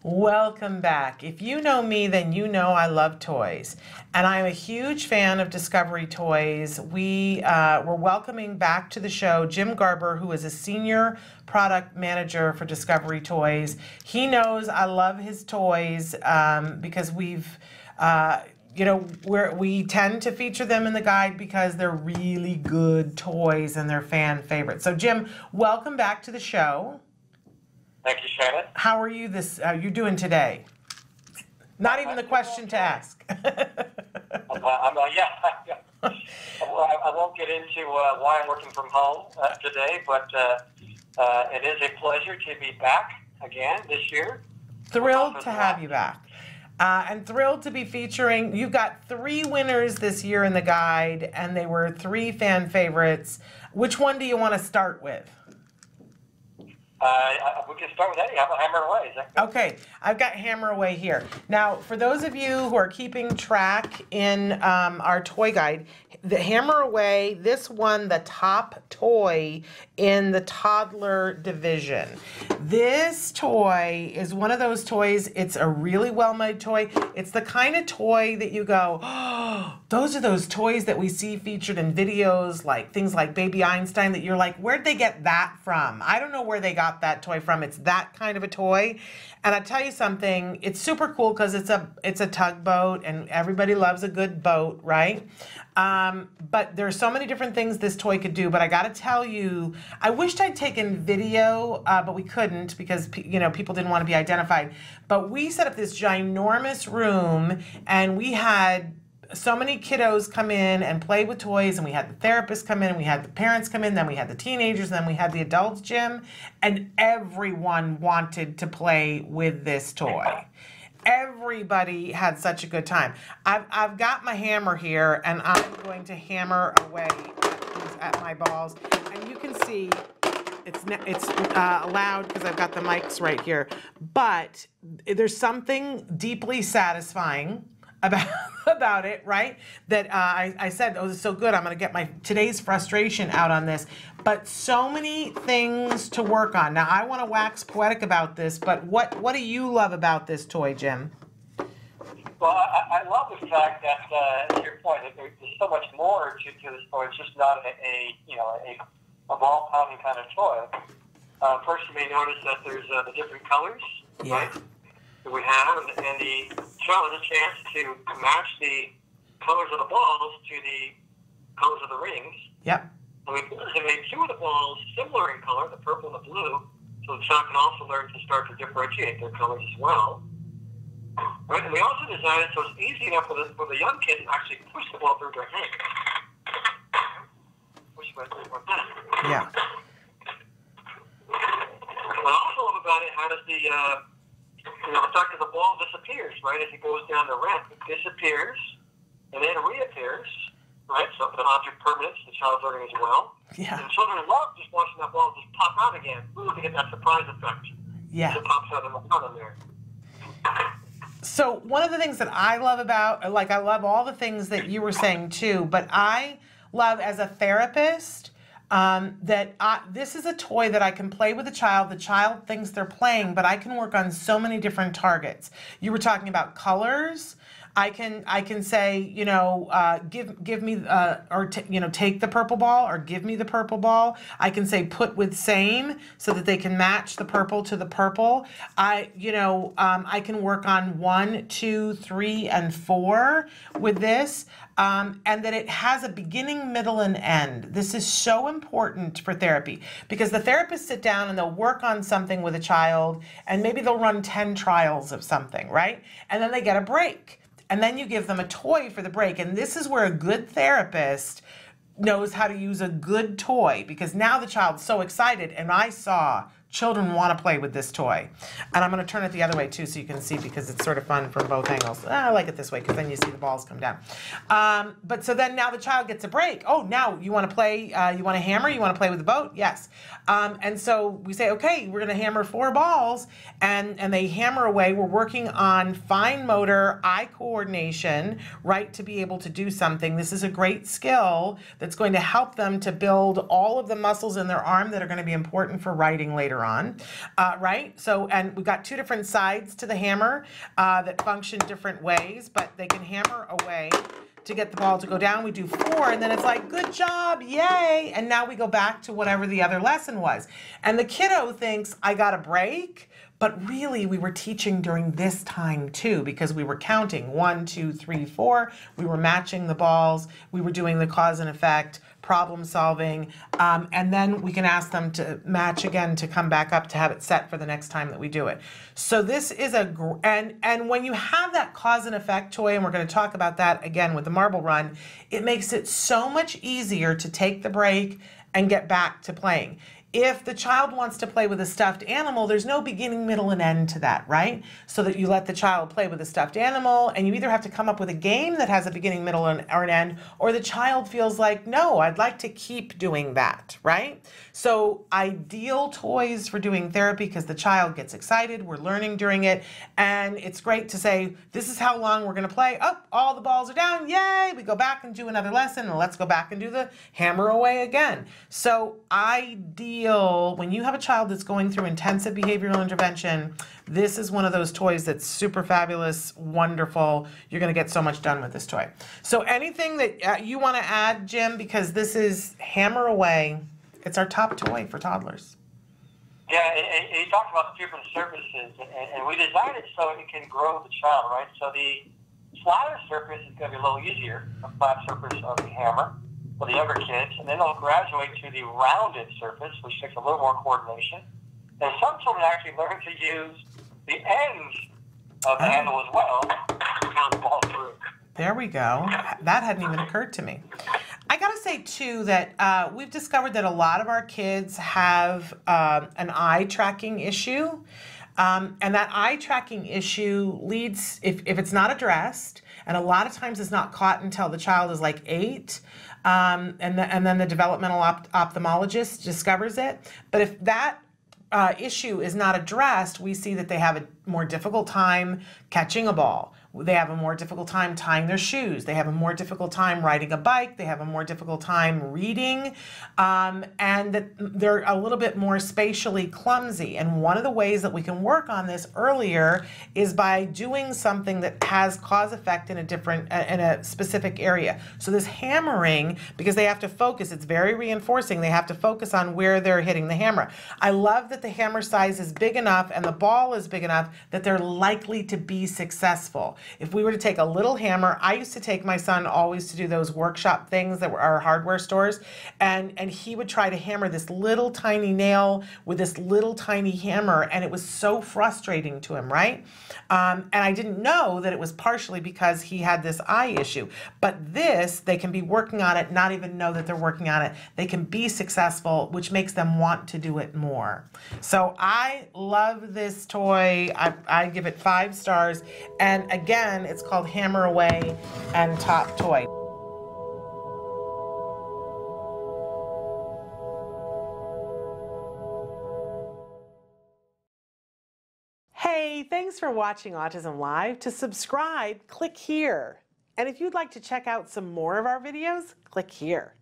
Welcome back. If you know me, then you know I love toys. And I'm a huge fan of Discovery Toys. We're welcoming back to the show Jim Garber, who is a senior product manager for Discovery Toys. He knows I love his toys because we tend to feature them in the guide because they're really good toys and they're fan favorites. So Jim, welcome back to the show. Thank you, Shannon. How are you you doing today? Not even the question to ask. Yeah. I won't get into why I'm working from home today, but it is a pleasure to be back again this year. Thrilled to have you back. And thrilled to be featuring, you've got 3 winners this year in the guide, and they were 3 fan favorites. Which one do you want to start with? We can start with Eddie. How about Hammer Away? Is that good? Okay, I've got Hammer Away here. Now, for those of you who are keeping track in our toy guide, the Hammer Away, this won the top toy in the toddler division. This toy is one of those toys, it's a really well-made toy. It's the kind of toy that you go, oh, those are those toys that we see featured in videos, like things like Baby Einstein, that you're like, where'd they get that from? I don't know where they got that toy from. It's that kind of a toy. And I tell you something, it's super cool because it's a tugboat and everybody loves a good boat, right? But there's so many different things this toy could do, but I gotta tell you, I wished I'd taken video, but we couldn't because people didn't want to be identified. But we set up this ginormous room and we had so many kiddos come in and play with toys, and we had the therapists come in, and we had the parents come in, then we had the teenagers, and then we had the adults, Jim, and everyone wanted to play with this toy. Everybody had such a good time. I've got my hammer here, and I'm going to hammer away at my balls, and you can see it's loud because I've got the mics right here, but there's something deeply satisfying about it, right? That I said, oh, this is so good. I'm going to get today's frustration out on this. But so many things to work on. Now, I want to wax poetic about this, but what do you love about this toy, Jim? Well, I love the fact that, to your point, that there's so much more to this toy. It's just not a ball-pounding kind of toy. First, you may notice that there's the different colors, right? That we have, and the child has a chance to match the colors of the balls to the colors of the rings. Yep. And we made 2 of the balls similar in color, the purple and the blue, so the child can also learn to start to differentiate their colors as well. Right? And we also designed it so it's easy enough for the young kid to actually push the ball through their hand. Push it right through their hand. Yeah. What I also love about it, how does the fact that the ball disappears, right? As it goes down the ramp, it disappears and then reappears, right? So the object permanence, the child's learning as well. Yeah. And children love just watching that ball just pop out again. Ooh, to get that surprise effect. Yeah. It pops out in the front of there. So one of the things that I love about, I love all the things that you were saying too, but I love as a therapist, this is a toy that I can play with a child. The child thinks they're playing, but I can work on so many different targets. You were talking about colors. I can say, give me, take the purple ball or give me the purple ball. I can say put with same so that they can match the purple to the purple. I can work on 1, 2, 3, and 4 with this. And that it has a beginning, middle, and end. This is so important for therapy because the therapists sit down and they'll work on something with a child and maybe they'll run 10 trials of something, right? And then they get a break. And then you give them a toy for the break. And this is where a good therapist knows how to use a good toy because now the child's so excited. And I saw children want to play with this toy. And I'm going to turn it the other way too so you can see because it's sort of fun from both angles. I like it this way because then you see the balls come down. But so then now the child gets a break. Oh, now you want to play, you want to hammer, you want to play with the boat? Yes. And so we say, okay, we're going to hammer 4 balls and they hammer away. We're working on fine motor, eye coordination, right, to be able to do something. This is a great skill that's going to help them to build all of the muscles in their arm that are going to be important for writing later later on, right? So, and we've got two different sides to the hammer that function different ways, but they can hammer away to get the ball to go down. We do 4, and then it's like, good job, yay, and now we go back to whatever the other lesson was. And the kiddo thinks, I got a break, but really we were teaching during this time too, because we were counting 1, 2, 3, 4, we were matching the balls, we were doing the cause and effect, problem solving, and then we can ask them to match again to come back up to have it set for the next time that we do it. So this is and when you have that cause and effect toy, and we're going to talk about that again with the marble run, it makes it so much easier to take the break and get back to playing. If the child wants to play with a stuffed animal, there's no beginning, middle, and end to that, right? So that you let the child play with a stuffed animal, and you either have to come up with a game that has a beginning, middle, or an end, or the child feels like, no, I'd like to keep doing that, right? So ideal toys for doing therapy because the child gets excited, we're learning during it, and it's great to say, this is how long we're gonna play. Oh, all the balls are down, yay! We go back and do another lesson, and let's go back and do the hammer away again. So ideal, when you have a child that's going through intensive behavioral intervention, this is one of those toys that's super fabulous, wonderful. You're going to get so much done with this toy. So anything that you want to add, Jim, because this is Hammer Away. It's our top toy for toddlers. Yeah, and you talked about the different surfaces, and we designed it so it can grow the child, right? So the flatter surface is going to be a little easier, the flat surface of the hammer for the younger kids, and then they'll graduate to the rounded surface, which takes a little more coordination. And some children actually learn to use the ends of the handle as well to pound the ball through. There we go. That hadn't even occurred to me. I gotta say too that we've discovered that a lot of our kids have an eye tracking issue. And that eye tracking issue leads, if it's not addressed, and a lot of times it's not caught until the child is like 8, and then the developmental ophthalmologist discovers it. But if that issue is not addressed, we see that they have a more difficult time catching a ball. They have a more difficult time tying their shoes. They have a more difficult time riding a bike. They have a more difficult time reading, and that they're a little bit more spatially clumsy. And one of the ways that we can work on this earlier is by doing something that has cause effect in a specific area. So this hammering, because they have to focus, it's very reinforcing. They have to focus on where they're hitting the hammer. I love that the hammer size is big enough and the ball is big enough that they're likely to be successful. If we were to take a little hammer, I used to take my son always to do those workshop things that were our hardware stores, and he would try to hammer this little tiny nail with this little tiny hammer, and it was so frustrating to him, right? And I didn't know that it was partially because he had this eye issue. But this, they can be working on it, not even know that they're working on it. They can be successful, which makes them want to do it more. So I love this toy. I give it 5 stars. And again, it's called Hammer Away and Top Toy. Hey, thanks for watching Autism Live. To subscribe, click here. And if you'd like to check out some more of our videos, click here.